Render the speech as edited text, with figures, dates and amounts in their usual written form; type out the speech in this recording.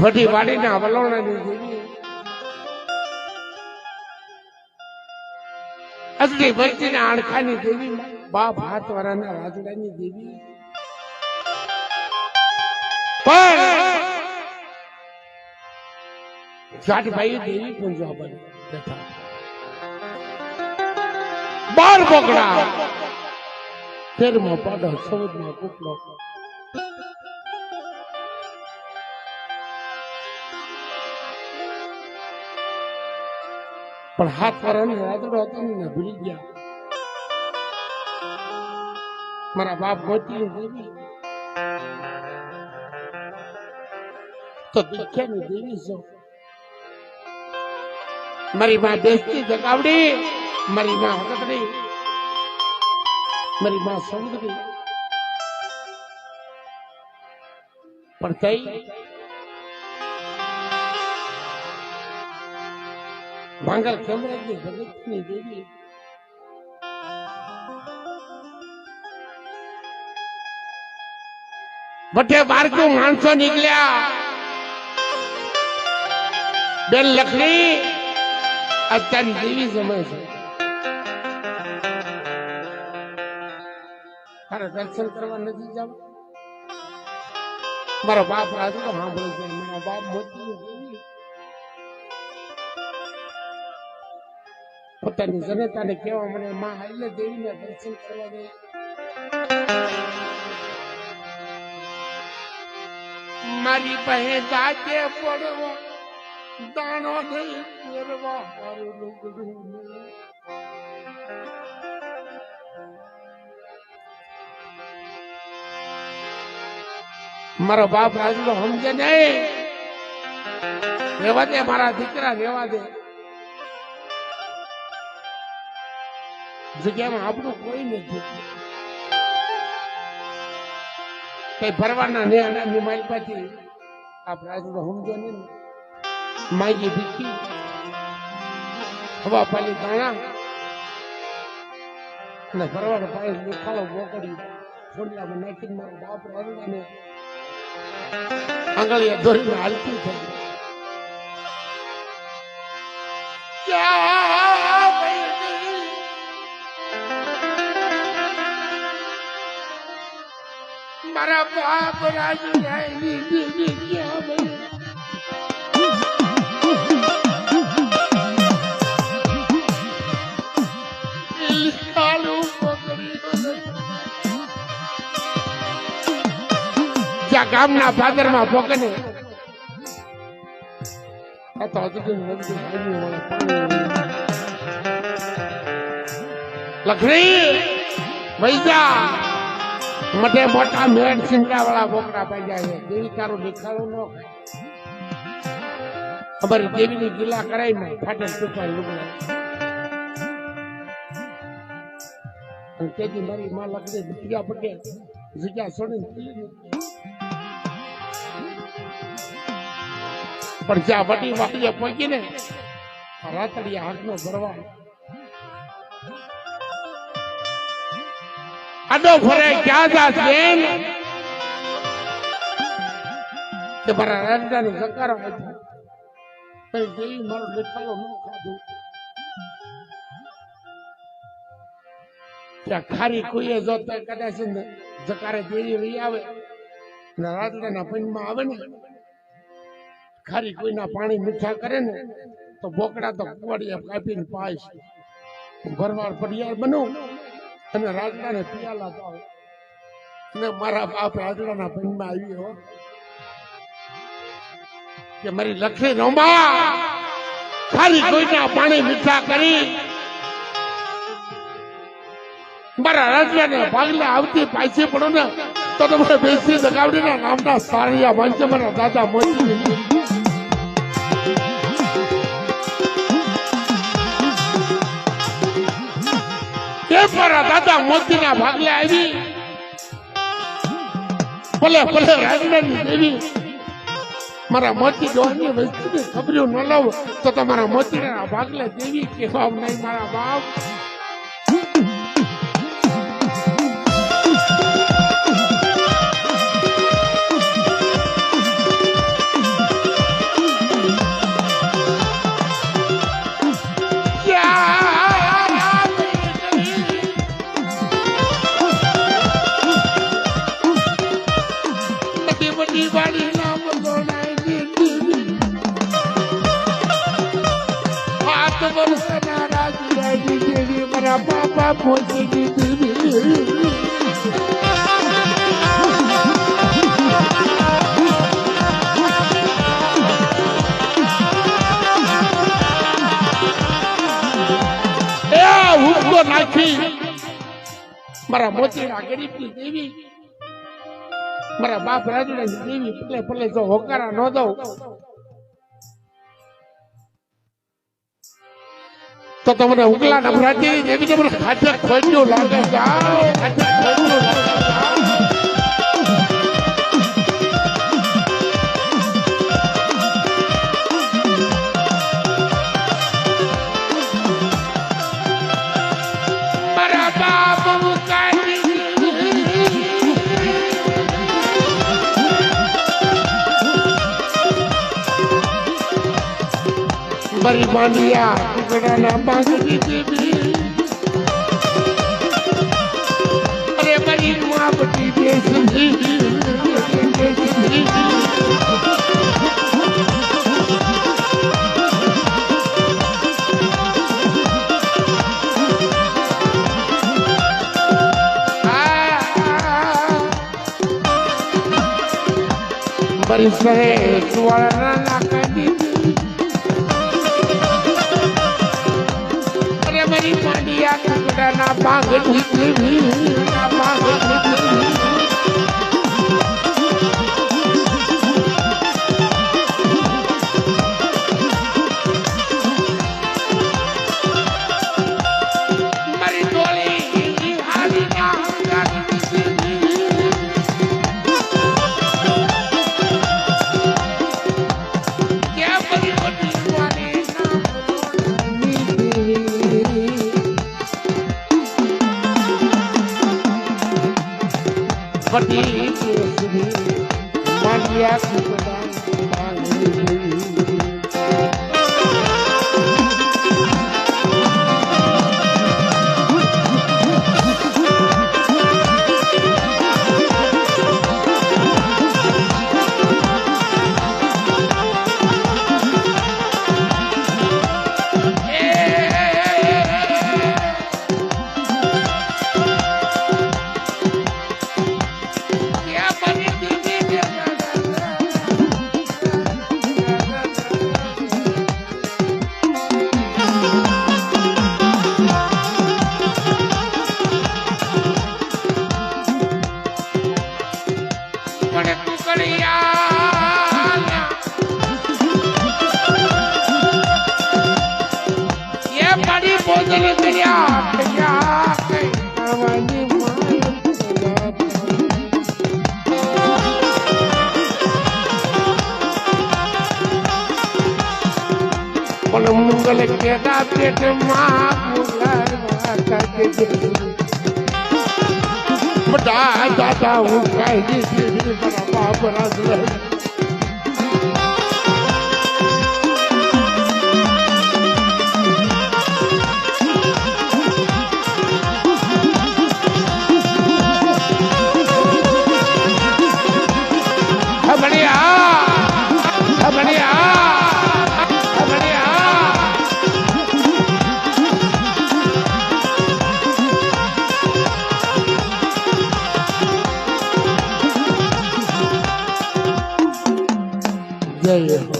વઢી વાડીના વલોણાની દેવી અસલી ભક્તિના આણખાની દેવી બાપ હાથ વાળાના રાજડાની દેવી પણ જાટભાઈ દેવી પૂંજવા બની બેઠા 12 બોકડા 13મો પાડો 14મો કુકલો પણ હાથ વાળાનો રાજડો હતો ને ભૂલી ગયા મારા બાપ મોતી દેવી તો દીખ્યાની દેવી છો મારી માં બેસતી જગાવડી મારી માં હકતડી મારી માં સમજડી પણ થઈ માંગલ કેમરાજની ભગતની દેવી વટે બારકુ માણસો નીકળ્યા બેન લખણી અત્યારની દેવી સમય છે તારે દર્શન કરવા નથી જવું મારો બાપ રાજડો સાંભળે છે મારા બાપ મોતી દેવી પોતાની જનતાને કેવા મને માં હાલે દેવીને દર્શન કરવા દે મારી પહે જાતે પડવા દાણો નહીં ફેરવા મારું લુગડું મારો બાપ રાજડો સમજે નહીં રેવા દે મારા દીકરા રેવા દે જગ્યામાં આપણું કોઈ નથી કઈ ભરવાના ને અનાની મારી પાછી આપ રાજડો સમજો ને માગી ભીખી હવા પાલી દાણા અને ભરવાનો પાય દેખાડો બોકડી છોડલામાં નાખીને મારો બાપ રાજડાને આંગળીયા દોરીને હાલતી થઈ મારા બાપ રાજડાની દેવી ક્યાં ભાઈ ગામના ભાદરમાં પોકને લખણી વૈજા મટે મોટા મેળ સિંગડા વાળા બોકડા પાડ્યા છે દેવી તારો દેખાડો ન અમારી દેવીની ગીલા કરાઈ માં ફાટેલ ટૂંકા લુગડા અને તેથી મારી માં લખણી ભૂખ્યા પગે જગ્યા છોડીને પણ જ્યાં વટી વાડીએ પહોંચીને રાતડિયા હાથનો ભરવા આડો ફરે ક્યાં જા બેન કે મારા રાજડાને જકારો આપ્યો કઈ દેવી મારો લેખાલો ન ખાધું ત્યાં ખારી કોઈએ જોતા કદાચ જકારે દેવી લઈ આવે ને રાજડાના પંચમાં આવે ને ખારી કોઈના પાણી મીઠા કરે ને તો બોકડા તો કુવાડિયા કાપીને પાઈશ ભરવાડ પડિયાર બનું અને રાજડાને પિયાલા પાવ ને મારા બાપ રાજડાના પંચમાં આવી હો કે મારી લખણી રોમા ખારી કોઈના પાણી મીઠા કરી મારા રાજડાને ભાગલા આવતી પાછી પડો ને તો તમારે બેસી દગાવડીના નામના સારિયા વાંચે મારા દાદા મોતી મારા દાદા મોતીના ભાગલે આવી ભલે ભલે રાજડાની દેવી મારા મોતી ડોહની વસ્તુની ખબરીઓ ન લઉં તો તમારા મોતીના ભાગલે દેવી કહેવા નહીં મારા બાપ મોતી દેવી હુક્કો નાખી મારા મોતીના ગરીબની દેવી મારા બાપ રાજુડાની દેવી પલે પલે જો હોકારા ન દઉં તો તમને ઉગલા નભરાતી એવી તમને ખાતર ખોલ્યું લાગે જાઓ ખાતર ખોલ્યું લાગે મારી માંડિયા ટુકડાના માંગી દેવી અરે મારી મા બધી બેસી મારી સહે સુવાળાના નાકા દીધી મારી માંડિયા ટુકડાના માંગી દેવી મારી ડોળી હારીના પતિ માંડિયા ટુકડા મંગલ કેડા પેટ બધા દાદા હું કાઈ દીધી મારા બાપ રાજ જય